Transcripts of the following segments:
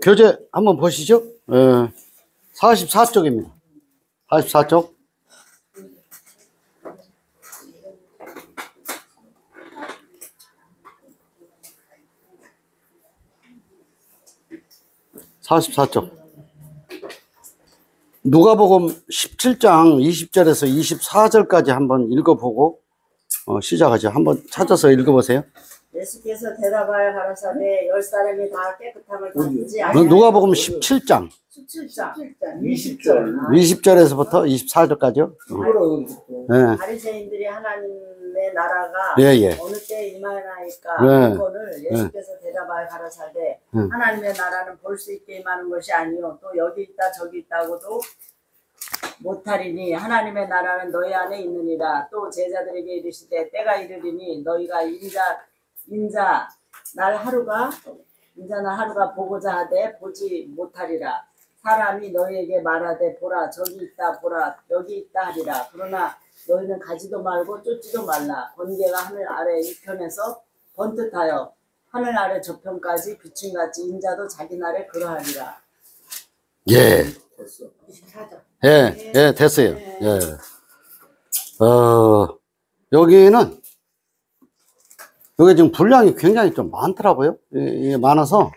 교재 한번 보시죠. 44쪽입니다. 44쪽. 누가복음 17장 20절에서 24절까지 한번 읽어보고 시작하죠. 한번 찾아서 읽어보세요. 예수께서 대답하여 가라사대 열 사람이 다 깨끗함을 받지 아니하니 누가복음 17장 20절 20절에서부터 24절까지요. 네. 바리새인들이 하나님의 나라가 어느 때에 임하나이까 그거를 예수께서 대답하여 가라사대 하나님의 나라는 볼 수 있게 임하는 것이 아니요 또 여기 있다 저기 있다고도 못하리니 하나님의 나라는 너희 안에 있느니라. 또 제자들에게 이르시되 때가 이르리니 너희가 인자 날 하루가 보고자 하되 보지 못하리라. 사람이 너희에게 말하되 보라 저기 있다 보라 여기 있다 하리라. 그러나 너희는 가지도 말고 쫓지도 말라. 번개가 하늘 아래 이편에서 번듯하여 하늘 아래 저편까지 비춤같이 인자도 자기 날에 그러하리라. 예. 됐어. 24절. 예, 됐어요. 예. 여기는 여기 지금 분량이 굉장히 좀 많더라고요. 이게 많아서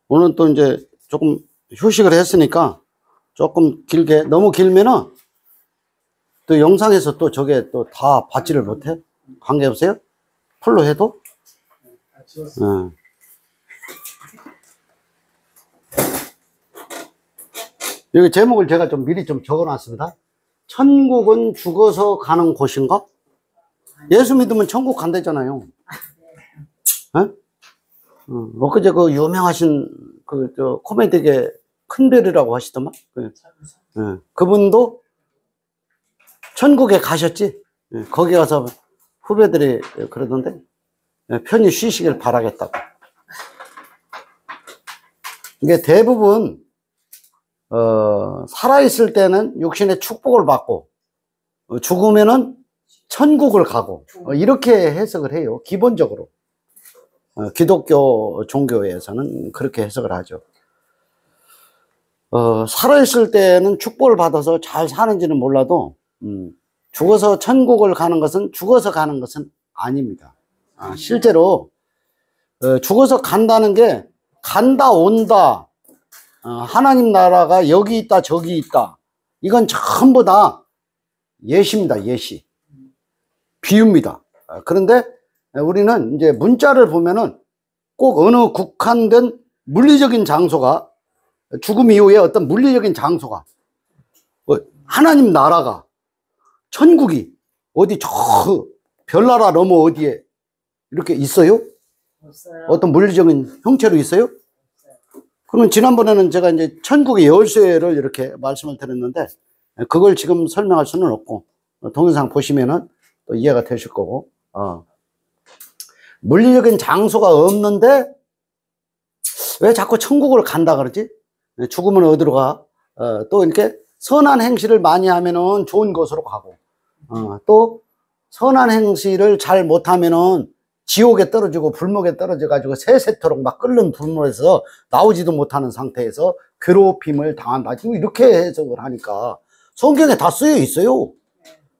오늘 또 이제 조금 휴식을 했으니까 조금 길게, 너무 길면은 또 영상에서 또 저게 또 다 받지를 못해. 관계없어요? 풀로 해도? 여기 제목을 제가 좀 미리 좀 적어 놨습니다. 천국은 죽어서 가는 곳인가? 예수 믿으면 천국 간대잖아요. 엊그제 그 유명하신 코미디계 큰별이라고 하시더만. 그분도 천국에 가셨지. 거기 가서 후배들이 그러던데 편히 쉬시길 바라겠다고. 이게 대부분 살아있을 때는 육신의 축복을 받고 죽으면은 천국을 가고 이렇게 해석을 해요. 기본적으로 기독교 종교에서는 그렇게 해석을 하죠. 살아있을 때는 축복을 받아서 잘 사는지는 몰라도 죽어서 천국을 가는 것은 죽어서 가는 것은 아닙니다. 실제로 죽어서 간다는 게 간다 온다 하나님 나라가 여기 있다 저기 있다 이건 전부 다 예시입니다. 예시 비유입니다. 그런데 우리는 이제 문자를 보면은 꼭 어느 국한된 물리적인 장소가 죽음 이후에 어떤 물리적인 장소가 하나님 나라가 천국이 어디 저 별나라 너머 어디에 이렇게 있어요? 없어요. 어떤 물리적인 형체로 있어요? 그러면 지난번에는 제가 이제 천국의 열쇠를 이렇게 말씀을 드렸는데 그걸 지금 설명할 수는 없고 동영상 보시면은 또 이해가 되실 거고 물리적인 장소가 없는데 왜 자꾸 천국을 간다 그러지? 죽으면 어디로 가? 또 이렇게 선한 행실을 많이 하면은 좋은 곳으로 가고 또 선한 행실을 잘 못하면은 지옥에 떨어지고 불목에 떨어져 가지고 세세토록 막 끓는 불물에서 나오지도 못하는 상태에서 괴롭힘을 당한다. 지금 이렇게 해석을 하니까 성경에 다 쓰여 있어요.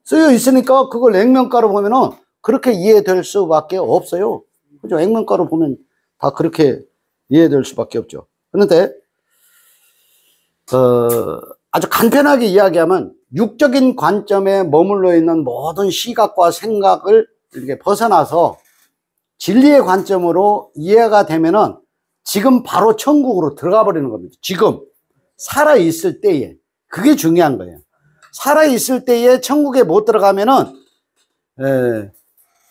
쓰여 있으니까 그걸 액면가로 보면은 그렇게 이해될 수밖에 없어요. 그죠? 액면가로 보면 다 그렇게 이해될 수밖에 없죠. 그런데 아주 간편하게 이야기하면 육적인 관점에 머물러 있는 모든 시각과 생각을 이렇게 벗어나서 진리의 관점으로 이해가 되면은 지금 바로 천국으로 들어가 버리는 겁니다. 지금 살아있을 때에 그게 중요한 거예요. 살아있을 때에 천국에 못 들어가면은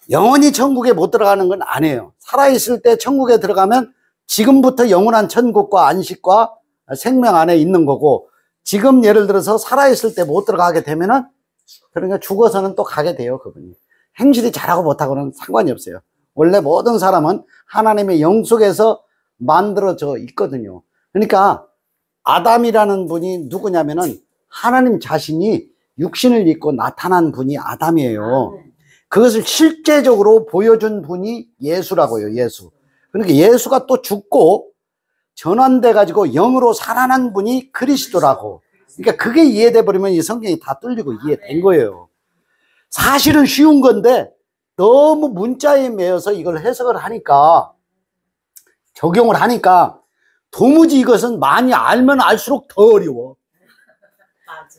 영원히 천국에 못 들어가는 건 아니에요. 살아있을 때 천국에 들어가면 지금부터 영원한 천국과 안식과 생명 안에 있는 거고 지금 예를 들어서 살아있을 때 못 들어가게 되면은 그러니까 죽어서는 또 가게 돼요. 그분이 행실이 잘하고 못하고는 상관이 없어요. 원래 모든 사람은 하나님의 영 속에서 만들어져 있거든요. 그러니까 아담이라는 분이 누구냐면은 하나님 자신이 육신을 입고 나타난 분이 아담이에요. 그것을 실제적으로 보여준 분이 예수라고요. 예수. 그러니까 예수가 또 죽고 전환돼 가지고 영으로 살아난 분이 그리스도라고. 그러니까 그게 이해돼 버리면 이 성경이 다 뚫리고 이해된 거예요. 사실은 쉬운 건데 너무 문자에 매여서 이걸 해석을 하니까, 적용을 하니까 도무지 이것은 많이 알면 알수록 더 어려워.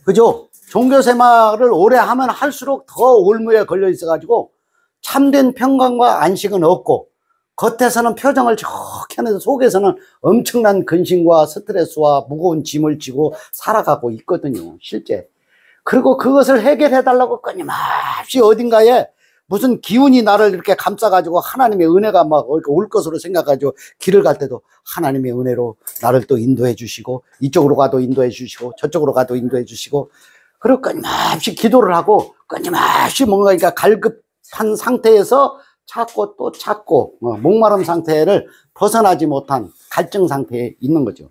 그죠? 종교생활을 오래 하면 할수록 더 올무에 걸려 있어 가지고 참된 평강과 안식은 없고, 겉에서는 표정을 좋게 하는데 속에서는 엄청난 근심과 스트레스와 무거운 짐을 지고 살아가고 있거든요, 실제. 그리고 그것을 해결해 달라고 끊임없이 어딘가에 무슨 기운이 나를 이렇게 감싸가지고 하나님의 은혜가 막 올 것으로 생각하죠. 길을 갈 때도 하나님의 은혜로 나를 또 인도해 주시고, 이쪽으로 가도 인도해 주시고, 저쪽으로 가도 인도해 주시고, 그리고 끊임없이 기도를 하고 끊임없이 뭔가 그러니까 갈급한 상태에서 찾고 또 찾고, 목마름 상태를 벗어나지 못한 갈증 상태에 있는 거죠.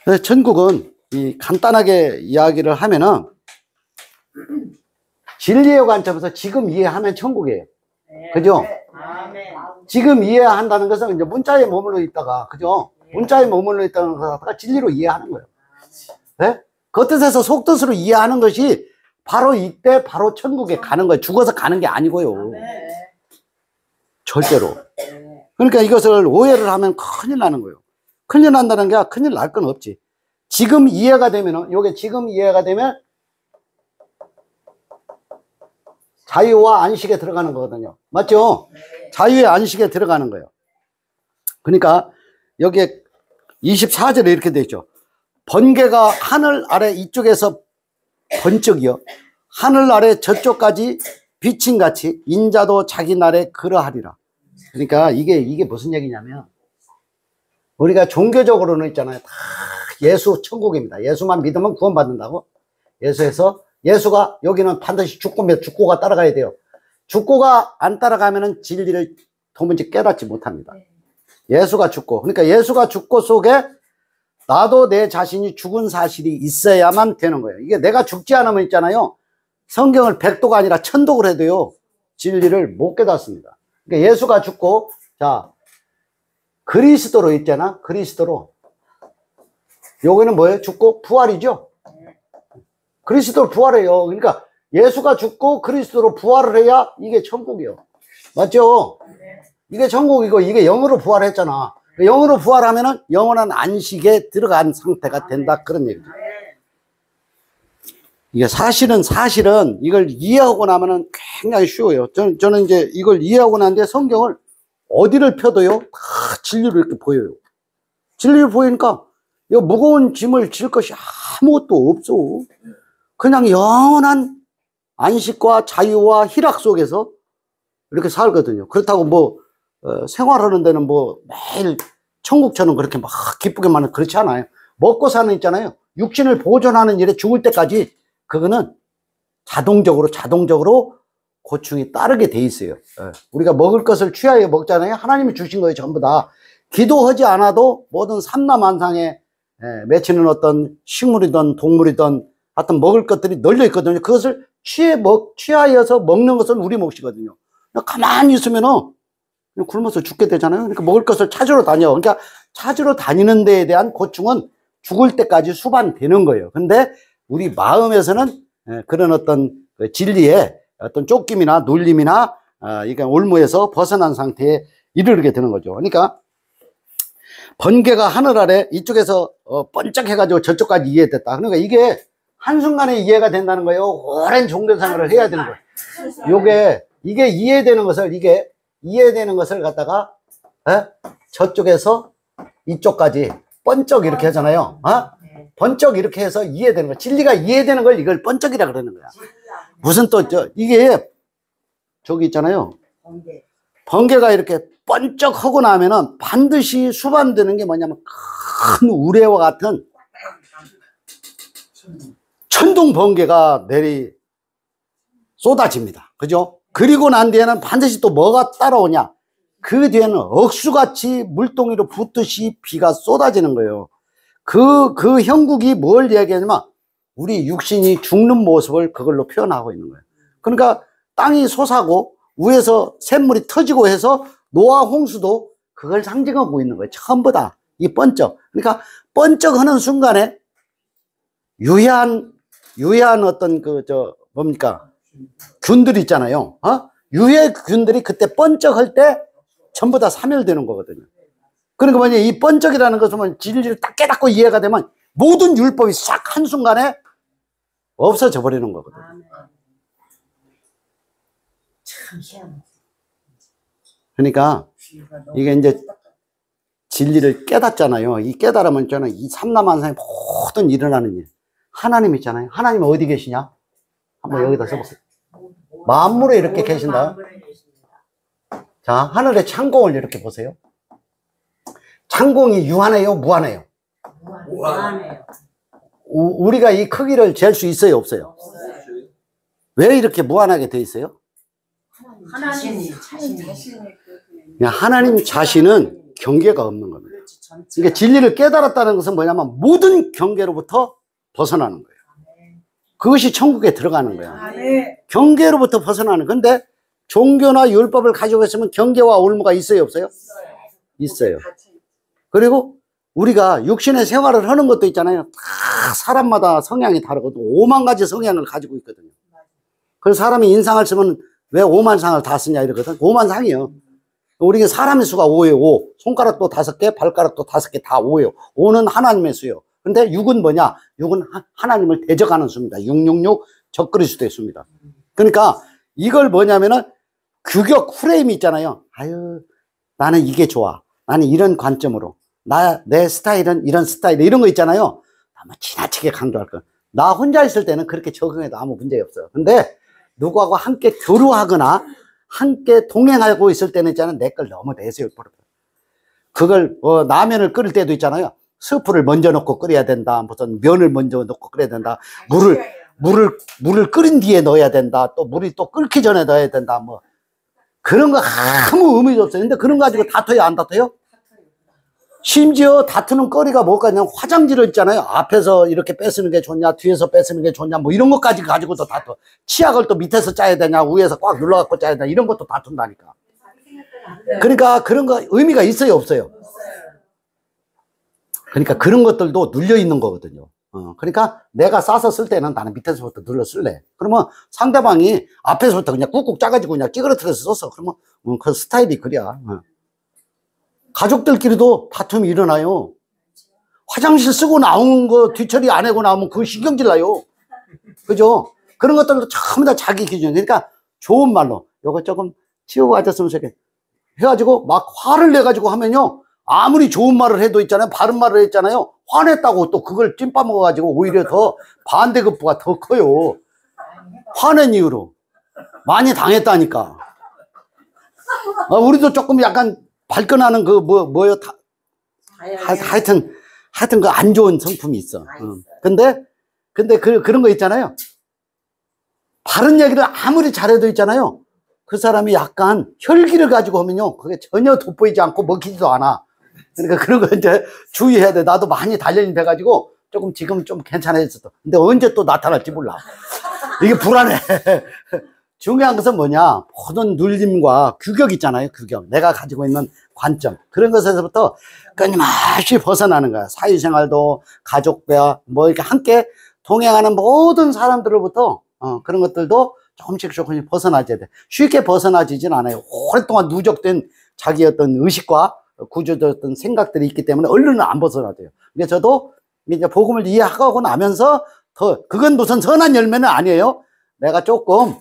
그래서 천국은 이 간단하게 이야기를 하면은 진리의 관점에서 지금 이해하면 천국이에요. 그죠? 지금 이해한다는 것은 이제 문자에 머물러 있다가, 그죠? 문자에 머물러 있다는 것을 진리로 이해하는 거예요. 네? 겉뜻에서 속뜻으로 이해하는 것이 바로 이때 바로 천국에 가는 거예요. 죽어서 가는 게 아니고요. 절대로. 그러니까 이것을 오해를 하면 큰일 나는 거예요. 큰일 난다는 게 큰일 날 건 없지. 지금 이해가 되면은, 요게 지금 이해가 되면 자유와 안식에 들어가는 거거든요. 맞죠? 자유의 안식에 들어가는 거예요. 그러니까 여기에 24절에 이렇게 되어 있죠. 번개가 하늘 아래 이쪽에서 번쩍이요, 하늘 아래 저쪽까지 비침같이 인자도 자기 날에 그러하리라. 그러니까 이게 무슨 얘기냐면, 우리가 종교적으로는 있잖아요. 다 예수 천국입니다. 예수만 믿으면 구원받는다고. 예수가 여기는 반드시 죽고가 따라가야 돼요. 죽고가 안 따라가면은 진리를 도무지 깨닫지 못합니다. 예수가 죽고, 그러니까 예수가 죽고 속에 나도 내 자신이 죽은 사실이 있어야만 되는 거예요. 이게 내가 죽지 않으면 있잖아요, 성경을 100도가 아니라 1000독을 해도요 진리를 못 깨닫습니다. 그러니까 예수가 죽고, 자, 그리스도로 있잖아. 그리스도로. 여기는 뭐예요? 죽고 부활이죠. 그리스도로 부활해요. 그러니까 예수가 죽고 그리스도로 부활을 해야 이게 천국이에요. 맞죠? 이게 천국이고, 이게 영으로 부활했잖아. 영으로 부활하면은 영원한 안식에 들어간 상태가 된다, 그런 얘기죠. 이게 사실은 이걸 이해하고 나면은 굉장히 쉬워요. 저는 이제 이걸 이해하고 난 뒤에 성경을 어디를 펴도요 다 진리로 이렇게 보여요. 진리로 보이니까 이 무거운 짐을 질 것이 아무것도 없어. 그냥 영원한 안식과 자유와 희락 속에서 이렇게 살거든요. 그렇다고 뭐 생활하는 데는 뭐 매일 천국처럼 그렇게 막 기쁘게만 그렇지 않아요. 먹고 사는 있잖아요. 육신을 보존하는 일에 죽을 때까지 그거는 자동적으로 고충이 따르게 돼 있어요. 우리가 먹을 것을 취하여 먹잖아요. 하나님이 주신 거예요, 전부 다. 기도하지 않아도 모든 삼라만상에 맺히는 어떤 식물이든 동물이든 하여튼 먹을 것들이 널려 있거든요. 그것을 취하여서 먹는 것은 우리 몫이거든요. 가만히 있으면은 굶어서 죽게 되잖아요. 그러니까 먹을 것을 찾으러 다녀. 그러니까 찾으러 다니는 데에 대한 고충은 죽을 때까지 수반되는 거예요. 근데 우리 마음에서는 그런 어떤 진리의 어떤 쫓김이나 눌림이나 이게 올무에서 벗어난 상태에 이르게 되는 거죠. 그러니까 번개가 하늘 아래 이쪽에서 번쩍해가지고 저쪽까지 이해됐다. 그러니까 이게 한순간에 이해가 된다는 거예요. 오랜 종교생활을 해야 되는 거예요. 이게 이해되는 것을 갖다가 저쪽에서 이쪽까지 번쩍 이렇게 하잖아요. 번쩍 이렇게 해서 이해되는 거. 진리가 이해되는 걸 이걸 번쩍이라 그러는 거야. 무슨 또 이게 저기 있잖아요. 번개가 이렇게 번쩍하고 나면은 반드시 수반되는 게 뭐냐면 큰 우레와 같은 천둥 번개가 쏟아집니다. 그죠? 그리고 난 뒤에는 반드시 또 뭐가 따라오냐? 그 뒤에는 억수같이 물동이로 붓듯이 비가 쏟아지는 거예요. 그 형국이 뭘 얘기하냐면 우리 육신이 죽는 모습을 그걸로 표현하고 있는 거예요. 그러니까 땅이 솟아고 위에서 샘물이 터지고 해서 노아 홍수도 그걸 상징하고 있는 거예요. 전부 다. 이 번쩍. 그러니까 번쩍하는 순간에 유해한 어떤 뭡니까? 균들 있잖아요. 유해 균들이 그때 번쩍할 때 전부 다 사멸되는 거거든요. 그러니까 뭐냐, 이 번쩍이라는 것은 진리를 딱 깨닫고 이해가 되면 모든 율법이 싹 한순간에 없어져 버리는 거거든요. 참 희한하다. 그러니까 이게 이제 진리를 깨닫잖아요. 이 깨달으면 저는 이 삼라만상의 모든 일어나는 일. 하나님 있잖아요. 하나님 어디 계시냐? 한번 여기다 써보세요. 만물에 이렇게 계신다. 자, 하늘의 창공을 이렇게 보세요. 창공이 유한해요? 무한해요? 무한해요. 우리가 이 크기를 잴 수 있어요? 없어요? 왜 이렇게 무한하게 돼 있어요? 하나님 자신은 경계가 없는 겁니다. 그러니까 진리를 깨달았다는 것은 뭐냐면 모든 경계로부터 벗어나는 거예요. 그것이 천국에 들어가는 거예요. 경계로부터 벗어나는. 근데 종교나 율법을 가지고 있으면 경계와 올무가 있어요? 없어요? 있어요. 그리고 우리가 육신의 생활을 하는 것도 있잖아요. 다 사람마다 성향이 다르거든. 5만 가지 성향을 가지고 있거든요. 그래서 사람이 인상을 쓰면 왜 5만 상을 다 쓰냐 이러거든. 5만 상이요. 우리가 사람의 수가 5예요. 5. 손가락도 5개, 발가락도 5개 다 5예요. 5는 하나님의 수요. 근데 6은 뭐냐? 6은 하나님을 대적하는 수입니다. 666 적그리스도의 수입니다. 그러니까 이걸 뭐냐면은 규격 프레임이 있잖아요. 아유, 나는 이게 좋아. 나는 이런 관점으로. 내 스타일은 이런 스타일. 이런 거 있잖아요. 아마 지나치게 강조할 거야. 나 혼자 있을 때는 그렇게 적응해도 아무 문제 없어요. 근데 누구하고 함께 교류하거나 함께 동행하고 있을 때는 있잖아요. 내 걸 너무 내세울 버려요. 그걸 라면을 끓일 때도 있잖아요. 스프를 먼저 넣고 끓여야 된다. 무슨 면을 먼저 넣고 끓여야 된다. 물을 끓인 뒤에 넣어야 된다. 또 물이 또 끓기 전에 넣어야 된다. 뭐 그런 거 아무 의미도 없어요. 근데 그런 거 가지고 다퉈요? 안 다퉈요? 심지어 다투는 거리가 뭘까? 그냥 화장지를 있잖아요. 앞에서 이렇게 뺏으는 게 좋냐, 뒤에서 뺏으는 게 좋냐, 뭐 이런 것까지 가지고도 다투. 치약을 또 밑에서 짜야 되냐, 위에서 꽉 눌러갖고 짜야 되냐, 이런 것도 다툰다니까. 그러니까 그런 거 의미가 있어요, 없어요? 그러니까 그런 것들도 눌려 있는 거거든요. 그러니까 내가 싸서 쓸 때는 나는 밑에서부터 눌러 쓸래. 그러면 상대방이 앞에서부터 그냥 꾹꾹 짜가지고 그냥 찌그러뜨려서 썼어. 그러면 그 스타일이 그래야. 가족들끼리도 다툼이 일어나요. 화장실 쓰고 나온 거 뒤처리 안 하고 나오면 그거 신경질 나요. 그죠? 그런 것들도 전부 다 자기 기준. 그러니까 좋은 말로 요거 조금 치우고 가졌으면 좋겠네. 해가지고 막 화를 내가지고 하면요. 아무리 좋은 말을 해도 있잖아요. 바른 말을 했잖아요. 화냈다고 또 그걸 찐빠먹어가지고 오히려 더 반대급부가 더 커요. 화낸 이유로. 많이 당했다니까. 우리도 조금 약간 발끈하는 뭐요? 하여튼 그 안 좋은 성품이 있어. 근데 그런 거 있잖아요. 바른 얘기를 아무리 잘해도 있잖아요. 그 사람이 약간 혈기를 가지고 하면요. 그게 전혀 돋보이지 않고 먹히지도 않아. 그러니까 그런 거 이제 주의해야 돼. 나도 많이 단련이 돼가지고 조금 지금 좀 괜찮아졌어. 근데 언제 또 나타날지 몰라. 이게 불안해. 중요한 것은 뭐냐? 모든 눌림과 규격 있잖아요. 규격. 내가 가지고 있는 관점. 그런 것에서부터 끊임없이 벗어나는 거야. 사회생활도, 가족과 뭐 이렇게 함께 동행하는 모든 사람들로부터 그런 것들도 조금씩 벗어나져야 돼. 쉽게 벗어나지진 않아요. 오랫동안 누적된 자기 어떤 의식과 구조적 어떤 생각들이 있기 때문에 얼른 안 벗어나져요. 근데 저도 이제 복음을 이해하고 나면서 그건 무슨 선한 열매는 아니에요. 내가 조금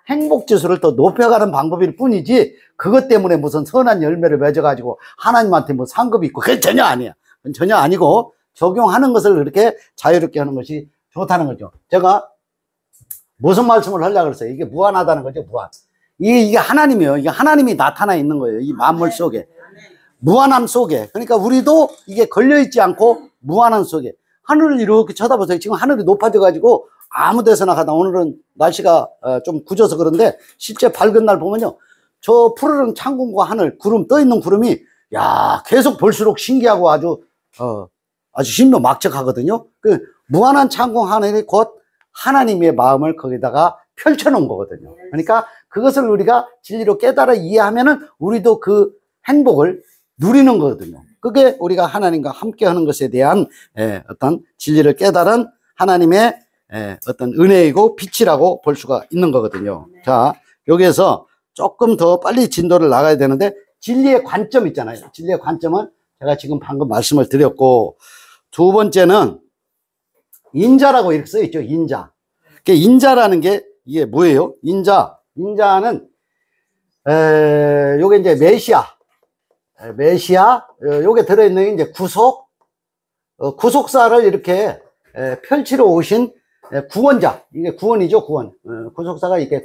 행복 지수를 더 높여가는 방법일 뿐이지 그것 때문에 무슨 선한 열매를 맺어가지고 하나님한테 뭐 상급이 있고 그게 전혀 아니야. 그건 전혀 아니고 적용하는 것을 그렇게 자유롭게 하는 것이 좋다는 거죠. 제가 무슨 말씀을 하려고 그랬어요? 이게 무한하다는 거죠. 무한. 이게 하나님이에요. 이게 하나님이 나타나 있는 거예요. 이 만물 속에. 무한함 속에. 그러니까 우리도 이게 걸려있지 않고 무한함 속에. 하늘을 이렇게 쳐다보세요. 지금 하늘이 높아져가지고 아무 데서나 가다. 오늘은 날씨가 좀 굳어서 그런데 실제 밝은 날 보면요. 저 푸르른 창공과 하늘, 구름, 떠있는 구름이 야 계속 볼수록 신기하고 아주 신묘막측하거든요. 그 무한한 창공 하늘이 곧 하나님의 마음을 거기다가 펼쳐놓은 거거든요. 그러니까 그것을 우리가 진리로 깨달아 이해하면은 우리도 그 행복을 누리는 거거든요. 그게 우리가 하나님과 함께 하는 것에 대한 어떤 진리를 깨달은 하나님의 어떤 은혜이고 빛이라고 볼 수가 있는 거거든요. 네. 자, 여기에서 조금 더 빨리 진도를 나가야 되는데, 진리의 관점 있잖아요. 진리의 관점은 제가 지금 방금 말씀을 드렸고, 두 번째는 인자라고 이렇게 써 있죠. 인자. 인자라는 게 이게 뭐예요? 인자는 요게 이제 메시아, 요게 들어있는 게 이제 구속사를 이렇게 펼치러 오신 구원자. 이게 구원이죠, 구원. 구속사가 이렇게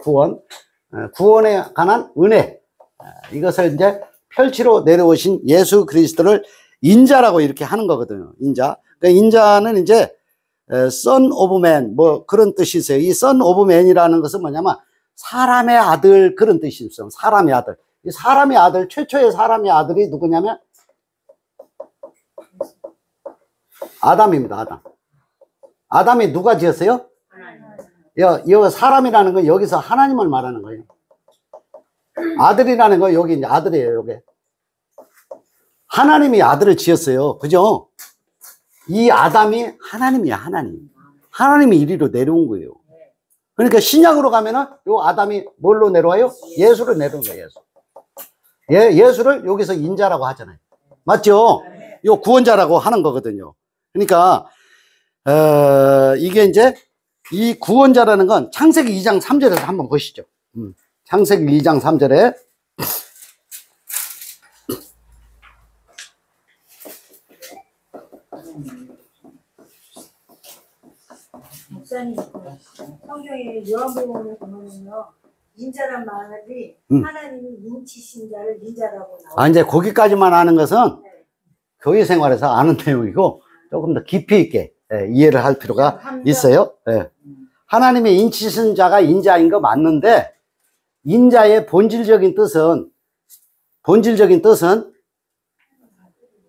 구원에 관한 은혜. 이것을 이제 펼치러 내려오신 예수 그리스도를 인자라고 이렇게 하는 거거든요. 인자. 그러니까 인자는 이제 son of man, 뭐 그런 뜻이 있어요. 이 son of man이라는 것은 뭐냐면 사람의 아들, 그런 뜻이 있어요. 사람의 아들. 이 사람의 아들, 최초의 사람의 아들이 누구냐면 아담입니다. 아담이 누가 지었어요? 이 사람이라는 건 여기서 하나님을 말하는 거예요. 아들이라는 거 여기 이제 아들이에요. 요게 하나님이 아들을 지었어요. 그죠? 이 아담이 하나님이야. 하나님이 이리로 내려온 거예요. 그러니까 신약으로 가면은 요 아담이 뭘로 내려와요? 예수로 내려온 거예요. 예수를 여기서 인자라고 하잖아요. 맞죠? 요 구원자라고 하는 거거든요. 그러니까 이게 이제 이 구원자라는 건 창세기 2장 3절에서 한번 보시죠. 창세기 2장 3절에 목사님, 성경에 요한복음에 보면요, 인자란 말이 하나님이 인치신 자를 인자라고 나와요. 이제 거기까지만 아는 것은 교회 생활에서 아는 내용이고 조금 더 깊이 있게 이해를 할 필요가 있어요. 하나님의 인치신 자가 인자인 거 맞는데, 인자의 본질적인 뜻은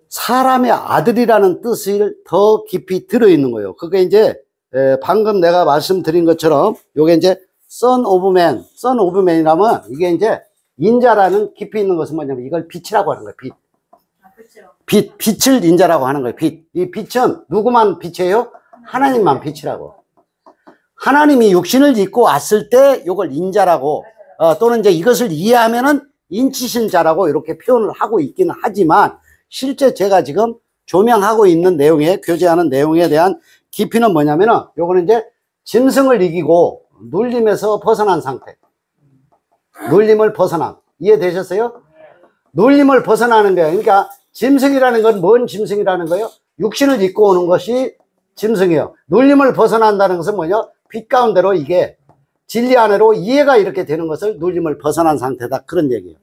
사람의 아들이라는 뜻을 더 깊이 들어있는 거예요. 그게 이제 방금 내가 말씀드린 것처럼 요게 이제 son of man이라면 이게 이제 인자라는 깊이 있는 것은 뭐냐면 이걸 빛이라고 하는 거예요. 빛을 인자라고 하는 거예요. 이 빛은 누구만 빛이에요? 하나님만 빛이라고. 하나님이 육신을 입고 왔을 때 요걸 인자라고 또는 이제 이것을 이해하면은 인치신 자라고 이렇게 표현을 하고 있기는 하지만, 실제 제가 지금 조명하고 있는 내용에, 교제하는 내용에 대한 깊이는 뭐냐면은 요거는 이제 짐승을 이기고 눌림에서 벗어난 상태. 눌림을 벗어남. 이해되셨어요? 눌림을 벗어나는 거예요. 그러니까 짐승이라는 건 뭔 짐승이라는 거예요? 육신을 입고 오는 것이 짐승이에요. 눌림을 벗어난다는 것은 뭐냐? 빛 가운데로 이게 진리 안으로 이해가 이렇게 되는 것을 눌림을 벗어난 상태다. 그런 얘기예요.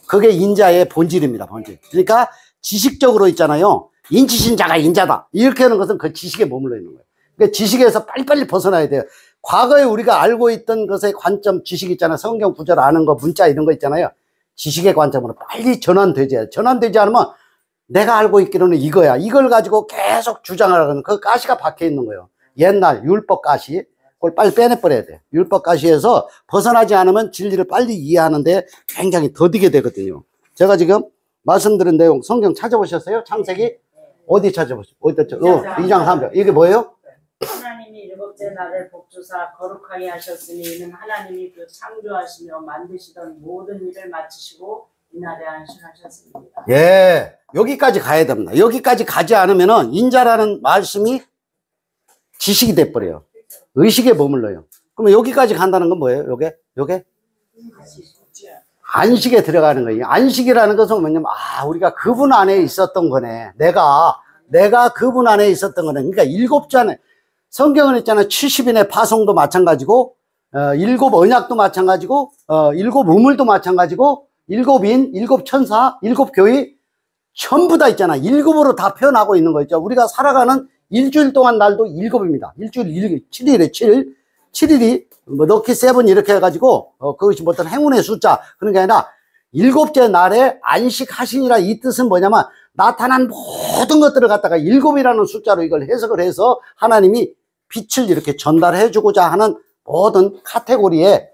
그게 인자의 본질입니다. 본질. 그러니까 지식적으로 있잖아요. 인치신 자가 인자다. 이렇게 하는 것은 그 지식에 머물러 있는 거예요. 그러니까 지식에서 빨리빨리 벗어나야 돼요. 과거에 우리가 알고 있던 것의 관점, 지식 있잖아요. 성경 구절 아는 거, 문자 이런 거 있잖아요. 지식의 관점으로 빨리 전환되지 않으면 내가 알고 있기로는 이거야. 이걸 가지고 계속 주장하라는 그 가시가 박혀 있는 거예요. 옛날 율법 가시. 그걸 빨리 빼내버려야 돼. 율법 가시에서 벗어나지 않으면 진리를 빨리 이해하는데 굉장히 더디게 되거든요. 제가 지금 말씀드린 내용 성경 찾아보셨어요? 창세기? 어디 찾아보셨어요? 2장 3절. 이게 뭐예요? 하나님이 일곱째 날을 복주사 거룩하게 하셨으니 이는 하나님이 그 창조하시며 만드시던 모든 일을 마치시고 이날에 안식하셨습니다. 예, 여기까지 가야 됩니다. 여기까지 가지 않으면은 인자라는 말씀이 지식이 돼버려요. 의식에 머물러요. 그러면 여기까지 간다는 건 뭐예요? 요게 안식에 들어가는 거예요. 안식이라는 것은 뭐냐면 우리가 그분 안에 있었던 거네. 내가 그분 안에 있었던 거네. 그러니까 일곱 잔에 성경은 있잖아요. 70인의 파송도 마찬가지고 일곱 언약도 마찬가지고 일곱 우물도 마찬가지고 일곱 인, 일곱 천사, 일곱 교회 전부 다 있잖아. 일곱으로 다 표현하고 있는 거 있죠. 우리가 살아가는 일주일 동안 날도 일곱입니다. 일주일 7일에 7일이 뭐 럭키 세븐 이렇게 해가지고 그것이 뭐 어떤 행운의 숫자 그런 게 아니라 일곱째 날에 안식하시니라. 이 뜻은 뭐냐면 나타난 모든 것들을 갖다가 일곱이라는 숫자로 이걸 해석을 해서 하나님이 빛을 이렇게 전달해 주고자 하는 모든 카테고리에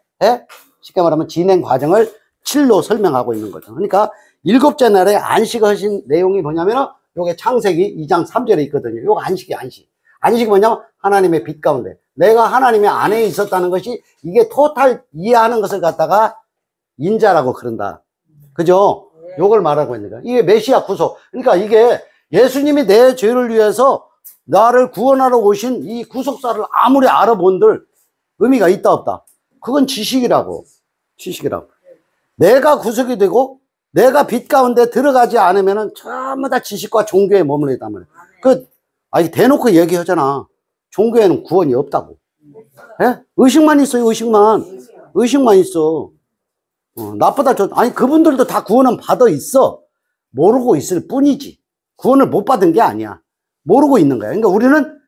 쉽게 말하면 진행 과정을 7로 설명하고 있는 거죠. 그러니까 일곱째 날에 안식하신 내용이 뭐냐면은 요게 창세기 2장 3절에 있거든요. 요거 안식이 안식. 안식이 뭐냐면 하나님의 빛 가운데 내가 하나님의 안에 있었다는 것이 이게 토탈 이해하는 것을 갖다가 인자라고 그런다. 그죠? 요걸 말하고 있는 거야. 이게 메시아 구속. 그러니까 이게 예수님이 내 죄를 위해서 나를 구원하러 오신 이 구속사를 아무리 알아본들 의미가 있다 없다. 그건 지식이라고. 지식이라고. 내가 구속이 되고 내가 빛 가운데 들어가지 않으면은 전부 다 지식과 종교에 머물러 있단 말이야. 아니 대놓고 얘기하잖아. 종교에는 구원이 없다고. 예? 의식만 있어요. 의식만 있어. 나보다 아니 그분들도 다 구원은 받아 있어. 모르고 있을 뿐이지. 구원을 못 받은 게 아니야. 모르고 있는 거야. 그러니까 우리는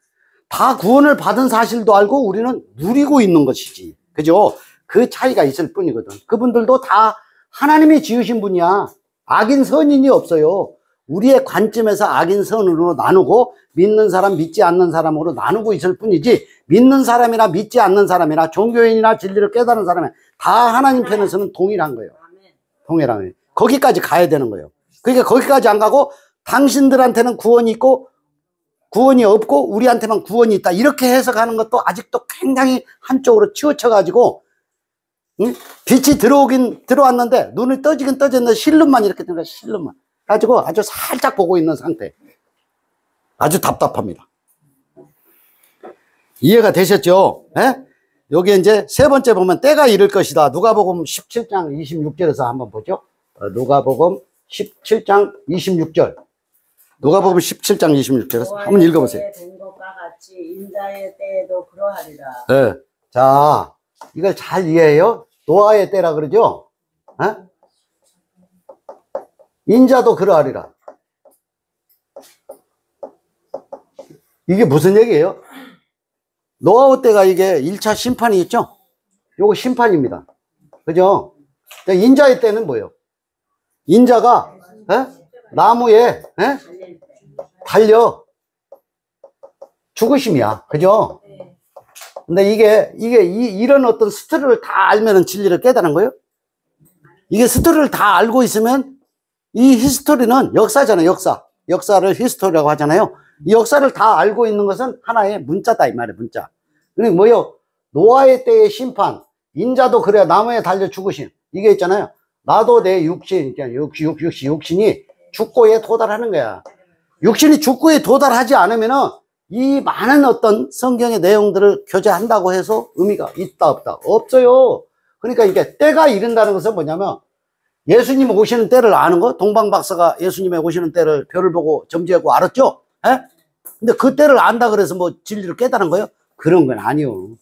다 구원을 받은 사실도 알고 우리는 누리고 있는 것이지. 그죠? 그 차이가 있을 뿐이거든. 그분들도 다 하나님이 지으신 분이야. 악인 선인이 없어요. 우리의 관점에서 악인 선으로 나누고 믿는 사람 믿지 않는 사람으로 나누고 있을 뿐이지 믿는 사람이나 믿지 않는 사람이나 종교인이나 진리를 깨달은 사람이 다 하나님 편에서는 동일한 거예요. 동일한 거예요. 거기까지 가야 되는 거예요. 그러니까 거기까지 안 가고 당신들한테는 구원이 있고 구원이 없고 우리한테만 구원이 있다 이렇게 해석하는 것도 아직도 굉장히 한쪽으로 치우쳐 가지고 응? 빛이 들어왔는데 눈을 떠지긴 떠졌는데 실눈만 이렇게 된 거야. 실눈만 가지고 아주 살짝 보고 있는 상태. 아주 답답합니다. 이해가 되셨죠? 예? 여기 이제 세 번째 보면 때가 이를 것이다. 누가복음 17장 26절에서 한번 보죠. 누가복음 17장 26절. 누가복음 17장 26절에서 한번 읽어보세요. 된 것과 같이 인자의 때에도 그러하리라. 네. 자, 이걸 잘 이해해요. 노아의 때라 그러죠. 에? 인자도 그러하리라. 이게 무슨 얘기예요? 노아의 때가 이게 1차 심판이 있죠. 요거 심판입니다. 그죠? 인자의 때는 뭐예요? 인자가 에? 나무에 에? 달려 죽으심이야. 그죠? 근데 이런 어떤 스토리를 다 알면은 진리를 깨달은 거예요? 이게 스토리를 다 알고 있으면 이 히스토리는 역사잖아요. 역사를 히스토리라고 하잖아요. 이 역사를 다 알고 있는 것은 하나의 문자다 이 말이에요. 문자. 그러니까 뭐요? 노아의 때의 심판, 인자도 그래야 나무에 달려 죽으심. 이게 있잖아요. 나도 내 육신이 죽고에 도달하는 거야. 육신이 죽고에 도달하지 않으면은 이 많은 어떤 성경의 내용들을 교제한다고 해서 의미가 있다 없다? 없어요. 그러니까 이게 때가 이른다는 것은 뭐냐면 예수님 오시는 때를 아는 거. 동방박사가 예수님의 오시는 때를 별을 보고 점지하고 알았죠? 에? 근데 그 때를 안다 그래서 뭐 진리를 깨달은 거예요? 그런 건 아니요.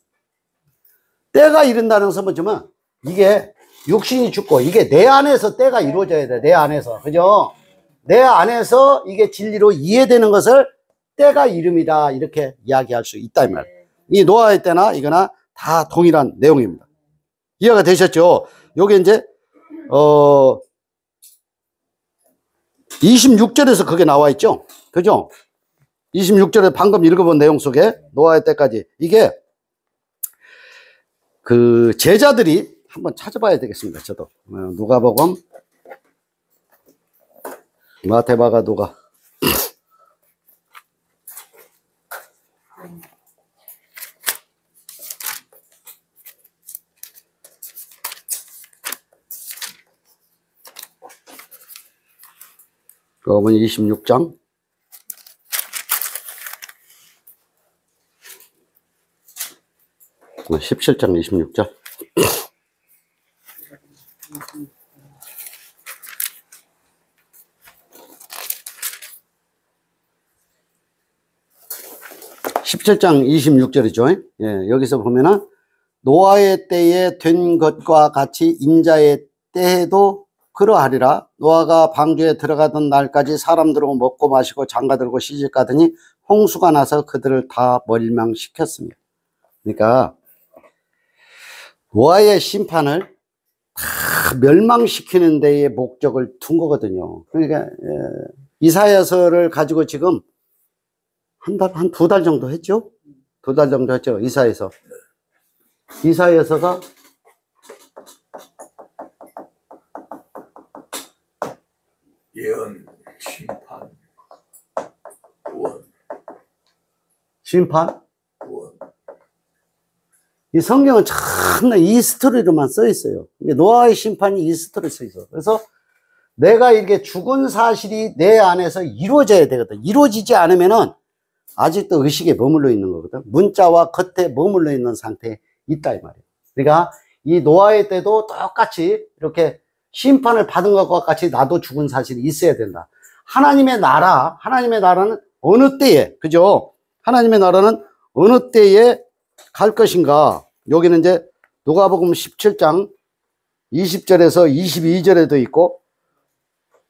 때가 이른다는 것은 뭐냐면 이게 육신이 죽고 이게 내 안에서 때가 이루어져야 돼. 내 안에서. 그죠? 내 안에서 이게 진리로 이해되는 것을 때가 이름이다 이렇게 이야기할 수 있다 이 말. 이 노아의 때나 이거나 다 동일한 내용입니다. 이해가 되셨죠? 요게 이제 26절에서 그게 나와 있죠. 그죠? 26절에 방금 읽어본 내용 속에 노아의 때까지 이게 그 제자들이 한번 찾아봐야 되겠습니다. 저도 누가복음 마태마가 누가 누가복음 26장 17장 26절 17장 26절이죠. 예, 여기서 보면은 노아의 때에 된 것과 같이 인자의 때에도 그러하리라. 노아가 방주에 들어가던 날까지 사람들은 먹고 마시고 장가들고 시집가더니 홍수가 나서 그들을 다 멸망시켰습니다. 그러니까 노아의 심판을 다 멸망시키는 데에 목적을 둔 거거든요. 그러니까 이사야서를 가지고 지금 한 두 달 정도 했죠? 2달 정도 했죠? 이사야서가 예언, 심판, 구원. 심판? 구원. 이 성경은 참나 이 스토리로만 써 있어요. 노아의 심판이 이 스토리로 써 있어. 그래서 내가 이렇게 죽은 사실이 내 안에서 이루어져야 되거든. 이루어지지 않으면은 아직도 의식에 머물러 있는 거거든. 문자와 겉에 머물러 있는 상태에 있다 이 말이에요. 그러니까 이 노아의 때도 똑같이 이렇게 심판을 받은 것과 같이 나도 죽은 사실이 있어야 된다. 하나님의 나라는 어느 때에, 그죠? 하나님의 나라는 어느 때에 갈 것인가? 여기는 이제 누가복음 17장 20절에서 22절에도 있고,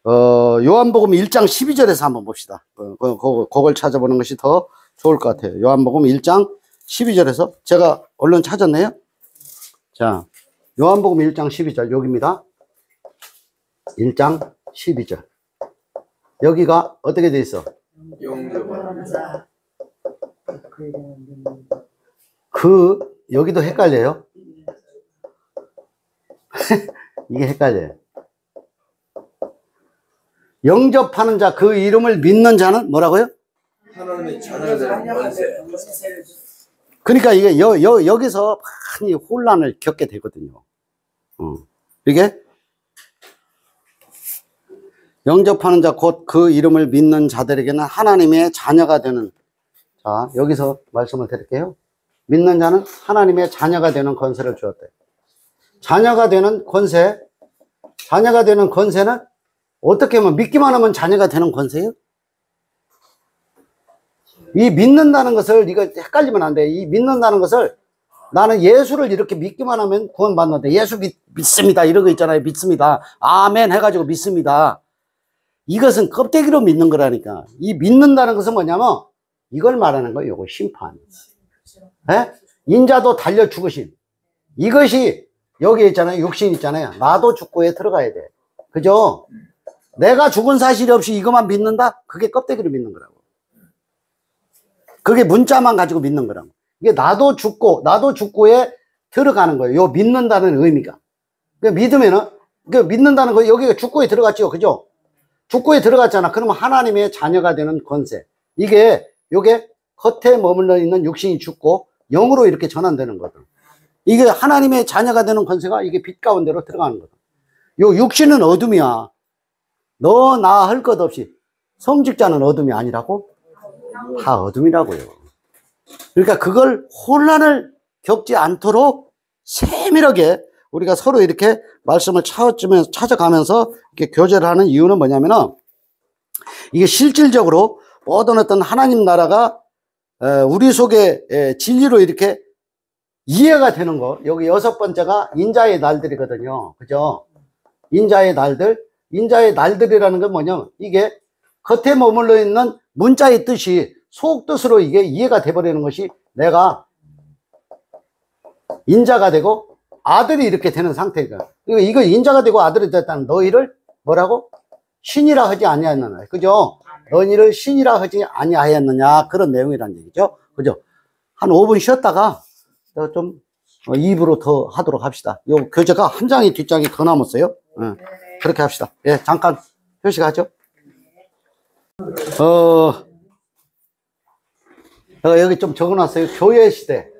요한복음 1장 12절에서 한번 봅시다. 그걸 찾아보는 것이 더 좋을 것 같아요. 요한복음 1장 12절에서 제가 얼른 찾았네요. 자, 요한복음 1장 12절 여기입니다. 1장 12절. 여기가 어떻게 돼 있어? 여기도 헷갈려요. 이게 헷갈려요. 영접하는 자, 그 이름을 믿는 자는 뭐라고요? 하나님의 자녀된 권세. 그러니까 이게 여기서 많이 혼란을 겪게 되거든요. 이게 영접하는 자, 곧 그 이름을 믿는 자들에게는 하나님의 자녀가 되는, 자, 여기서 말씀을 드릴게요. 믿는 자는 하나님의 자녀가 되는 권세를 주었대요. 자녀가 되는 권세는 어떻게 하면 믿기만 하면 자녀가 되는 권세예요? 이 믿는다는 것을, 이거 헷갈리면 안 돼. 이 믿는다는 것을 나는 예수를 이렇게 믿기만 하면 구원받는데, 예수 믿습니다. 이런 거 있잖아요. 믿습니다. 아멘 해가지고 믿습니다. 이것은 껍데기로 믿는 거라니까. 이 믿는다는 것은 뭐냐면 이걸 말하는 거예요. 이거 심판. 예? 인자도 달려 죽으신. 이것이 여기 있잖아요. 육신 있잖아요. 나도 죽고에 들어가야 돼. 그죠? 내가 죽은 사실이 없이 이것만 믿는다? 그게 껍데기로 믿는 거라고. 그게 문자만 가지고 믿는 거라고. 이게 나도 죽고에 들어가는 거예요. 요 믿는다는 의미가. 그 믿으면은, 그 믿는다는 거, 여기가 죽고에 들어갔죠. 그죠? 죽고에 들어갔잖아. 그러면 하나님의 자녀가 되는 권세. 요게 겉에 머물러 있는 육신이 죽고 영으로 이렇게 전환되는 거거든. 이게 하나님의 자녀가 되는 권세가 이게 빛 가운데로 들어가는 거다. 요 육신은 어둠이야. 너 나 할 것 없이. 성직자는 어둠이 아니라고? 다 어둠이라고요. 그러니까 그걸 혼란을 겪지 않도록 세밀하게 우리가 서로 이렇게 말씀을 찾아가면서 이렇게 교제를 하는 이유는 뭐냐면은 이게 실질적으로 모든 어떤 하나님 나라가 우리 속에 진리로 이렇게 이해가 되는 거. 여기 6번째가 인자의 날들이거든요. 그죠? 인자의 날들이라는 건 뭐냐면 이게 겉에 머물러 있는 문자의 뜻이 속 뜻으로 이게 이해가 돼버리는 것이 내가 인자가 되고 아들이 이렇게 되는 상태가. 이거 인자가 되고 아들이 됐다는 너희를 뭐라고? 신이라 하지 아니하였느냐. 그죠? 너희를 신이라 하지 아니하였느냐. 그런 내용이란 얘기죠. 그죠? 한 5분 쉬었다가 좀 입으로 더 하도록 합시다. 요 교재가 한 장이 뒷장이 더 남았어요. 그렇게 합시다. 예, 잠깐 휴식하죠. 제가 여기 좀 적어놨어요. 교회 시대,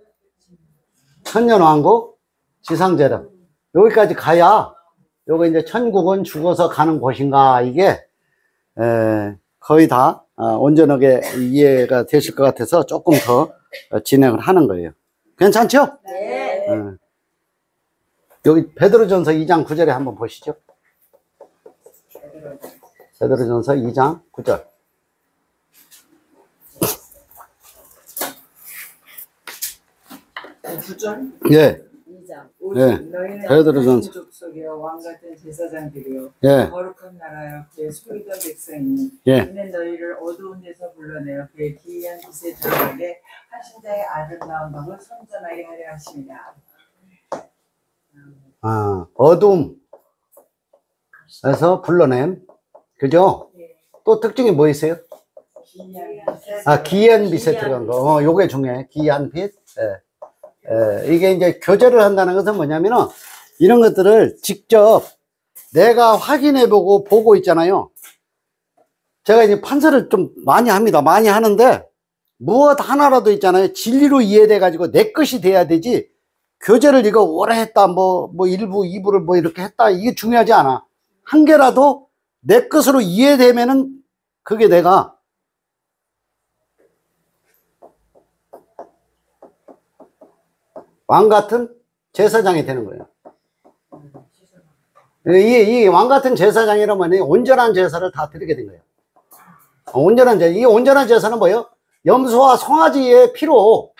천년왕국, 지상재림. 여기까지 가야 요거 이제 천국은 죽어서 가는 곳인가 이게 거의 다 온전하게 이해가 되실 것 같아서 조금 더 진행을 하는 거예요. 괜찮죠? 네. 여기 베드로전서 2장 9절에 한번 보시죠. 베드로전서 2장 9절. 예. 예. 베드로전서. 족속이요 왕 같은 제사장들이요. 예. 거룩한 나라요. 그의 소유던 백성이니. 예. 이는 너희를 어두운 데서 불러내어 그의 기이한 빛에 들어가게 하신 자의 아름다운 법을 선전하게 하려 하십니다. 어둠에서 불러냄. 그죠? 또 특징이 뭐 있어요? 기이한 빛에 들어간 거. 요게 중요해. 기이한 빛. 이게 이제 교제를 한다는 것은 뭐냐면은 이런 것들을 직접 내가 확인해 보고 있잖아요. 제가 이제 판서를 좀 많이 합니다. 많이 하는데, 무엇 하나라도 있잖아요. 진리로 이해돼가지고 내 것이 돼야 되지, 교제를 이거 오래 했다, 뭐 1부, 2부를 뭐 이렇게 했다, 이게 중요하지 않아. 한 개라도 내 것으로 이해되면은 그게 내가 왕 같은 제사장이 되는 거예요. 이 왕 같은 제사장이라면 온전한 제사를 다 드리게 된 거예요. 온전한 제사. 이 온전한 제사는 뭐예요? 염소와 송아지의 피로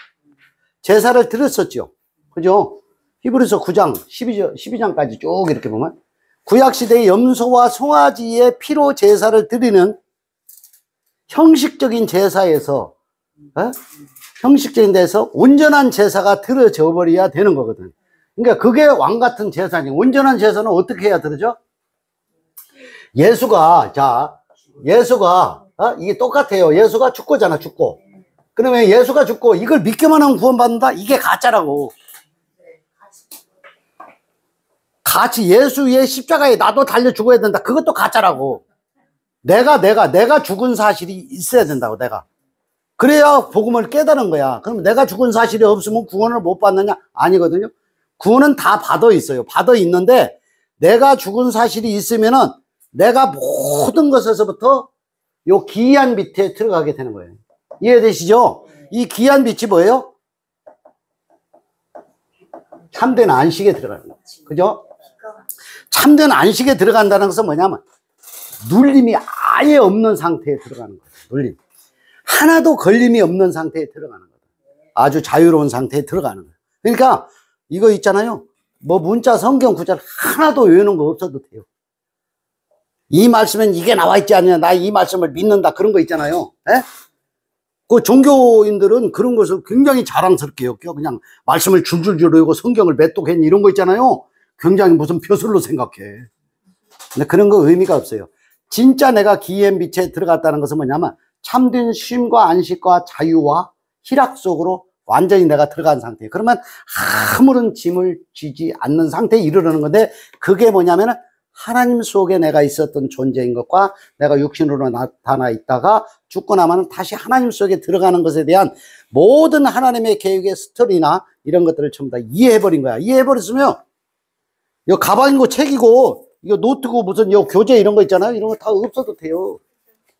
제사를 드렸었죠. 그죠? 히브리서 9장, 12장까지 쭉 이렇게 보면, 구약시대의 염소와 송아지의 피로 제사를 드리는 형식적인 제사에서, 형식적인 데서 온전한 제사가 드려져 버려야 되는 거거든. 그러니까 그게 왕 같은 제사지. 온전한 제사는 어떻게 해야 드려져? 예수가 이게 똑같아요. 예수가 죽고잖아, 죽고. 그러면 예수가 죽고 이걸 믿기만 하면 구원받는다? 이게 가짜라고. 같이 예수의 십자가에 나도 달려 죽어야 된다. 그것도 가짜라고. 내가 죽은 사실이 있어야 된다고, 내가. 그래야 복음을 깨달은 거야. 그럼 내가 죽은 사실이 없으면 구원을 못 받느냐? 아니거든요. 구원은 다 받아 있어요. 받아 있는데, 내가 죽은 사실이 있으면은 내가 모든 것에서부터 요 기이한 밑에 들어가게 되는 거예요. 이해되시죠? 이 기이한 빛이 뭐예요? 참된 안식에 들어가는 거예요. 그죠? 참된 안식에 들어간다는 것은 뭐냐면, 눌림이 아예 없는 상태에 들어가는 거예요. 눌림. 하나도 걸림이 없는 상태에 들어가는 거예요. 아주 자유로운 상태에 들어가는 거예요. 그러니까 이거 있잖아요. 뭐 문자, 성경 구절 하나도 외우는 거 없어도 돼요. 이 말씀엔 이게 나와 있지 않냐, 나 이 말씀을 믿는다, 그런 거 있잖아요. 에? 그 종교인들은 그런 것을 굉장히 자랑스럽게 여겨. 그냥 말씀을 줄줄줄 외우고 성경을 메뚜기했니 이런 거 있잖아요. 굉장히 무슨 벼슬로 생각해. 근데 그런 거 의미가 없어요. 진짜 내가 기이한 빛에 들어갔다는 것은 뭐냐면, 참된 쉼과 안식과 자유와 희락 속으로 완전히 내가 들어간 상태예요. 그러면 아무런 짐을 지지 않는 상태에 이르르는 건데, 그게 뭐냐면 하나님 속에 내가 있었던 존재인 것과 내가 육신으로 나타나 있다가 죽고 나면 다시 하나님 속에 들어가는 것에 대한 모든 하나님의 계획의 스토리나 이런 것들을 전부 다 이해해버린 거야. 이해해버렸으면 이거 가방이고 책이고 이거 노트고 무슨 요 교재 이런 거 있잖아요. 이런 거 다 없어도 돼요.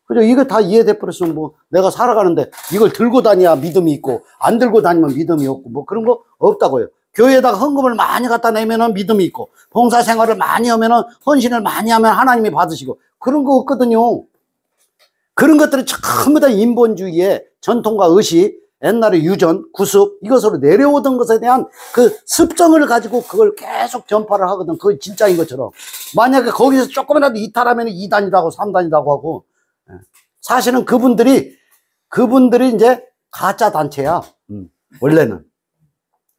그죠? 이거 다 이해돼 버렸으면 뭐 내가 살아가는데 이걸 들고 다녀야 믿음이 있고 안 들고 다니면 믿음이 없고 뭐 그런 거 없다고요. 교회에다가 헌금을 많이 갖다 내면은 믿음이 있고, 봉사 생활을 많이 하면은, 헌신을 많이 하면 하나님이 받으시고, 그런 거 없거든요. 그런 것들이 전부 다 인본주의의 전통과 의식, 옛날에 유전, 구습, 이것으로 내려오던 것에 대한 그 습성을 가지고 그걸 계속 전파를 하거든. 그게 진짜인 것처럼. 만약에 거기서 조금이라도 이탈하면 2단이라고 하고 3단이라고 하고, 사실은 그분들이 이제 가짜 단체야. 원래는.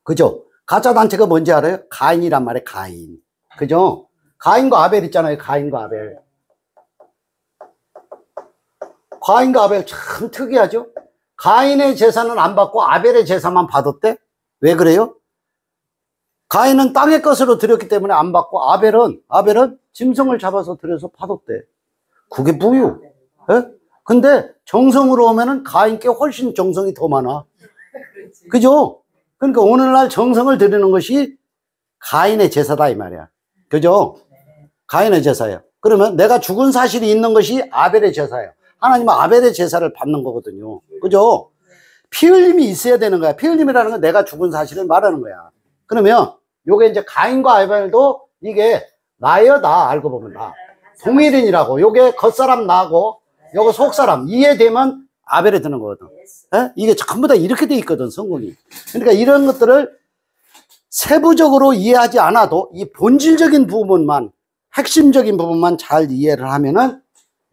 그죠? 가짜 단체가 뭔지 알아요? 가인이란 말이에요. 가인. 그죠? 가인과 아벨 있잖아요. 가인과 아벨. 가인과 아벨 참 특이하죠? 가인의 제사는 안 받고 아벨의 제사만 받았대? 왜 그래요? 가인은 땅의 것으로 드렸기 때문에 안 받고, 아벨은 짐승을 잡아서 드려서 받았대. 그게 뭐요? 예? 근데 정성으로 오면은 가인께 훨씬 정성이 더 많아. 그죠? 그러니까 오늘날 정성을 드리는 것이 가인의 제사다 이 말이야. 그죠? 가인의 제사예요. 그러면 내가 죽은 사실이 있는 것이 아벨의 제사예요. 하나님은 아벨의 제사를 받는 거거든요. 그죠? 피 흘림이 있어야 되는 거야. 피 흘림이라는 건 내가 죽은 사실을 말하는 거야. 그러면 요게 이제 가인과 아벨도 이게 나예요, 나. 알고 보면 나. 동일인이라고. 요게 겉사람 나고 요거 속사람. 이해되면 아벨에 드는 거거든. 에? 이게 전부 다 이렇게 돼 있거든, 성공이. 그러니까 이런 것들을 세부적으로 이해하지 않아도 이 본질적인 부분만, 핵심적인 부분만 잘 이해를 하면은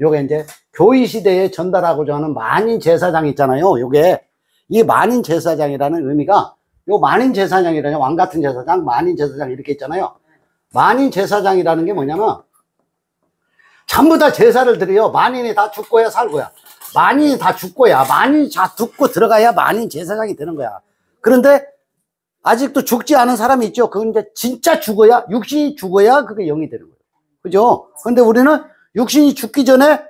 요게 이제 교회 시대에 전달하고자 하는 만인 제사장 있잖아요. 요게 이 만인 제사장이라는 의미가, 요 만인 제사장이라는 왕 같은 제사장, 만인 제사장 이렇게 있잖아요. 만인 제사장이라는 게 뭐냐면 전부 다 제사를 드려요. 만인이 다 죽고야 살고야. 만인이 다 죽고야, 만인이 다 죽고 들어가야 만인 제사장이 되는 거야. 그런데 아직도 죽지 않은 사람이 있죠. 그건 이제 진짜 죽어야, 육신이 죽어야 그게 영이 되는 거예요. 그죠? 근데 우리는 육신이 죽기 전에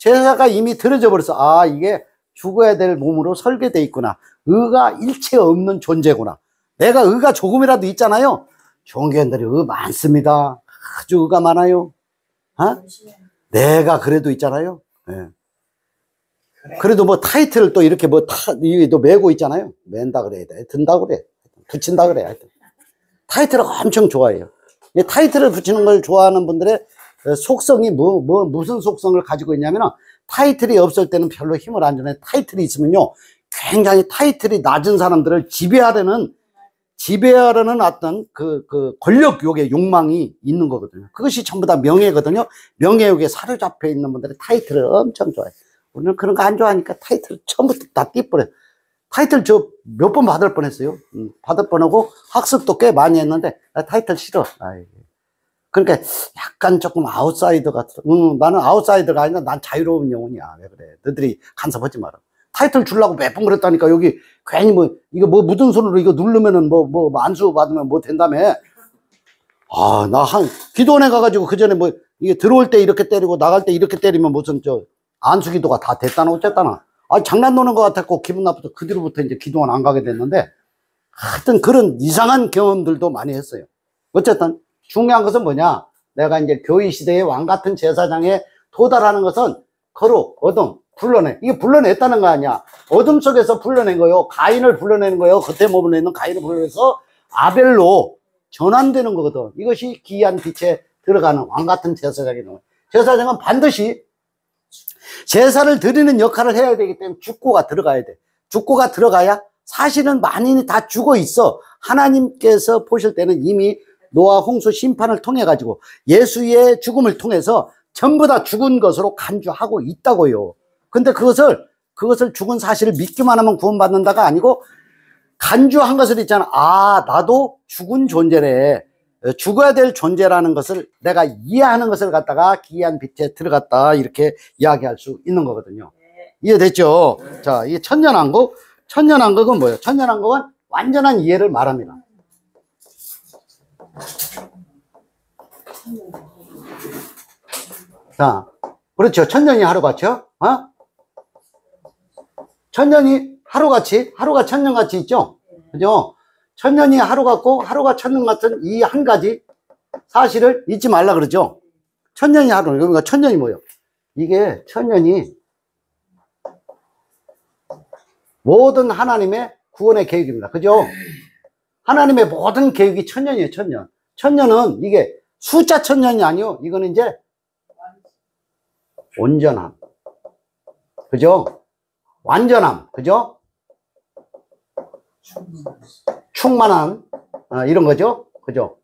제사가 이미 들어져 버려서 아 이게 죽어야 될 몸으로 설계되어 있구나. 의가 일체 없는 존재구나. 내가 의가 조금이라도 있잖아요. 종교인들이 의 많습니다. 아주 의가 많아요. 어? 내가 그래도 있잖아요. 네. 그래도 뭐 타이틀을 또 이렇게 뭐 또 메고 있잖아요. 맨다 그래야 돼. 든다 그래. 붙인다 그래. 하여튼. 타이틀을 엄청 좋아해요. 이 타이틀을 붙이는 걸 좋아하는 분들의 속성이 무슨 속성을 가지고 있냐면 타이틀이 없을 때는 별로 힘을 안 주는데 타이틀이 있으면요. 굉장히 타이틀이 낮은 사람들을 지배하려는 어떤 그 권력욕의 욕망이 있는 거거든요. 그것이 전부 다 명예거든요. 명예욕에 사로잡혀 있는 분들이 타이틀을 엄청 좋아해요. 우리는 그런 거 안 좋아하니까 타이틀 처음부터 다 띠뿌려. 타이틀 저 몇 번 받을 뻔했어요. 받을 뻔하고 학습도 꽤 많이 했는데 나 타이틀 싫어. 그러니까 약간 조금 아웃사이더 같은. 나는 아웃사이더가 아니라 난 자유로운 영혼이야. 왜 그래? 너희들이 간섭하지 마라. 타이틀 주려고 몇 번 그랬다니까. 여기 괜히 뭐 이거 뭐 묻은 손으로 이거 누르면은 뭐 안수 받으면 뭐 된다며. 나 기도원에 가가지고 그 전에 뭐 이게 들어올 때 이렇게 때리고 나갈 때 이렇게 때리면 무슨 안수 기도가 다 됐다나 어쨌다나. 장난 노는 것 같았고 기분 나빠서 그 뒤로부터 이제 기도원 안 가게 됐는데 하여튼 그런 이상한 경험들도 많이 했어요. 어쨌든 중요한 것은 뭐냐? 내가 이제 교회 시대의 왕 같은 제사장에 도달하는 것은 거룩, 어둠, 불러내. 이게 불러냈다는 거 아니야. 어둠 속에서 불러낸 거요. 가인을 불러내는 거요. 겉에 몸을 내는 가인을 불러내서 아벨로 전환되는 거거든. 이것이 기이한 빛에 들어가는 왕 같은 제사장이 되는 거예요. 제사장은 반드시 제사를 드리는 역할을 해야 되기 때문에 죽고가 들어가야 돼. 죽고가 들어가야 사실은 만인이 다 죽어 있어. 하나님께서 보실 때는 이미 노아 홍수 심판을 통해 가지고 예수의 죽음을 통해서 전부 다 죽은 것으로 간주하고 있다고요. 근데 그것을 죽은 사실을 믿기만 하면 구원받는다가 아니고 간주한 것을 있잖아. 나도 죽은 존재래. 죽어야 될 존재라는 것을 내가 이해하는 것을 갖다가 기이한 빛에 들어갔다 이렇게 이야기할 수 있는 거거든요. 이해됐죠? 자, 이 천년왕국. 천년왕국은 뭐예요? 천년왕국은 완전한 이해를 말합니다. 자, 그렇죠. 천년이 하루같이요. 천년이 하루같이, 하루가 천년같이 있죠? 그죠? 천년이 하루 같고 하루가 천년 같은 이 한 가지 사실을 잊지 말라 그러죠. 천년이 하루. 그러니까 천년이 뭐예요? 이게 천년이 모든 하나님의 구원의 계획입니다. 그죠? 하나님의 모든 계획이 천년이에요. 천년. 천년은 이게 숫자 천년이 아니요. 이거는 이제 온전함. 그죠? 완전함. 그죠? 충만한 이런 거죠. 그죠?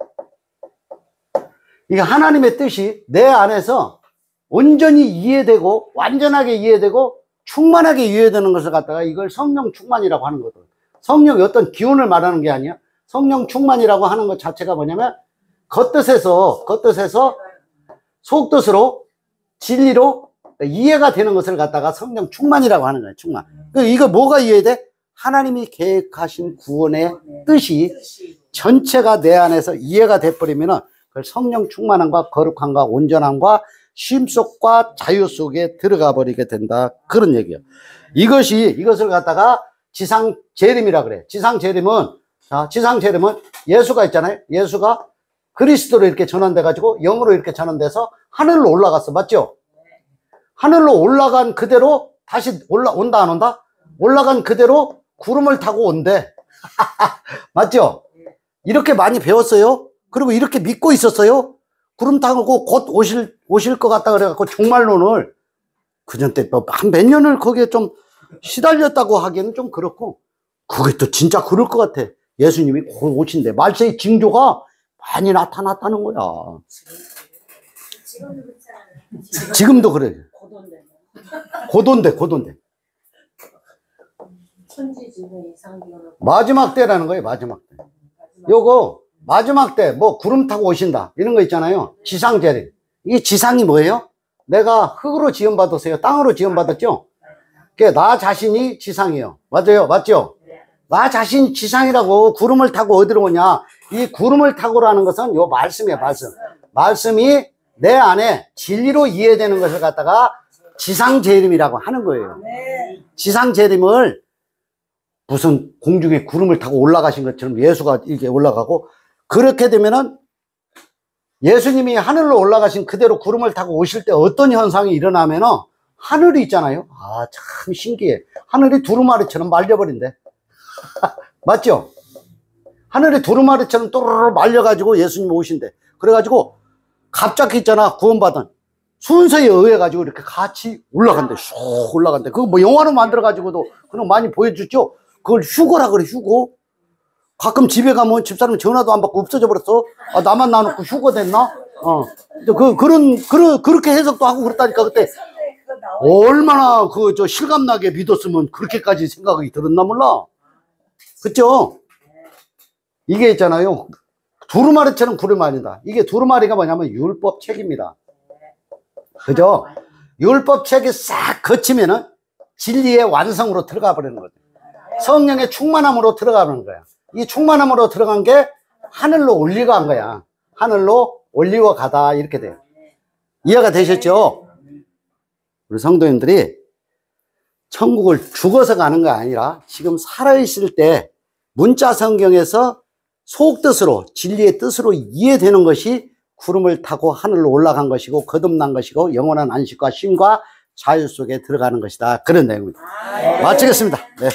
이게 하나님의 뜻이 내 안에서 온전히 이해되고 완전하게 이해되고 충만하게 이해되는 것을 갖다가 이걸 성령 충만이라고 하는 거거든. 성령의 어떤 기운을 말하는 게 아니야. 성령 충만이라고 하는 것 자체가 뭐냐면 겉뜻에서 속뜻으로 진리로 이해가 되는 것을 갖다가 성령 충만이라고 하는 거예요. 충만. 이거 뭐가 이해돼? 하나님이 계획하신 구원의 뜻이 전체가 내 안에서 이해가 돼버리면은 그걸 성령 충만함과 거룩함과 온전함과 쉼속과 자유 속에 들어가 버리게 된다. 그런 얘기예요. 이것을 갖다가 지상재림이라 그래. 지상재림은 예수가 있잖아요. 예수가 그리스도로 이렇게 전환돼 가지고 영으로 이렇게 전환돼서 하늘로 올라갔어. 맞죠? 하늘로 올라간 그대로 다시 온다 안 온다? 올라간 그대로 구름을 타고 온대. 맞죠? 이렇게 많이 배웠어요. 그리고 이렇게 믿고 있었어요. 구름 타고 곧 오실 것 같다 그래갖고 종말론을 그전 때 한 몇 년을 거기에 좀 시달렸다고 하기에는 좀 그렇고, 그게 또 진짜 그럴 것 같아. 예수님이 곧 오신대. 말세의 징조가 많이 나타났다는 거야. 지금도 그래. 고도인데. 마지막 때라는 거예요. 마지막 때. 요거 마지막 때 뭐 구름 타고 오신다 이런 거 있잖아요. 지상재림. 이게 지상이 뭐예요? 내가 흙으로 지음받았어요. 땅으로 지음받았죠. 그러니까 나 자신이 지상이에요. 맞아요? 맞죠? 나 자신이 지상이라고. 구름을 타고 어디로 오냐? 이 구름을 타고라는 것은 요 말씀이에요. 말씀이 내 안에 진리로 이해되는 것을 갖다가 지상재림이라고 하는 거예요. 네. 지상재림을 무슨 공중에 구름을 타고 올라가신 것처럼 예수가 이렇게 올라가고, 그렇게 되면은 예수님이 하늘로 올라가신 그대로 구름을 타고 오실 때 어떤 현상이 일어나면은 하늘이 있잖아요. 아, 참 신기해. 하늘이 두루마리처럼 말려버린대. 맞죠? 하늘이 두루마리처럼 또르르 말려가지고 예수님 오신대. 그래가지고 갑자기 있잖아, 구원받은 순서에 의해가지고 이렇게 같이 올라간대. 쑥 올라간대. 그거 뭐 영화로 만들어가지고도 그런 거 많이 보여줬죠? 그걸 휴거라 그래, 휴거. 가끔 집에 가면 집사람이 전화도 안 받고 없어져 버렸어. 아, 나만 놔놓고 휴거 됐나? 그렇게 해석도 하고 그랬다니까. 그때 얼마나 실감나게 믿었으면 그렇게까지 생각이 들었나 몰라. 그죠? 이게 있잖아요. 두루마리처럼 구름 아니다. 이게 두루마리가 뭐냐면 율법 책입니다. 그죠? 율법 책이 싹 거치면은 진리의 완성으로 들어가 버리는 거죠. 성령의 충만함으로 들어가는 거야. 이 충만함으로 들어간 게 하늘로 올리고 거야. 하늘로 올리고 가다, 이렇게 돼요. 이해가 되셨죠? 우리 성도님들이 천국을 죽어서 가는 거 아니라 지금 살아있을 때 문자 성경에서 속뜻으로, 진리의 뜻으로 이해되는 것이 구름을 타고 하늘로 올라간 것이고 거듭난 것이고 영원한 안식과 쉼과 자유 속에 들어가는 것이다. 그런 내용입니다. 마치겠습니다. 네.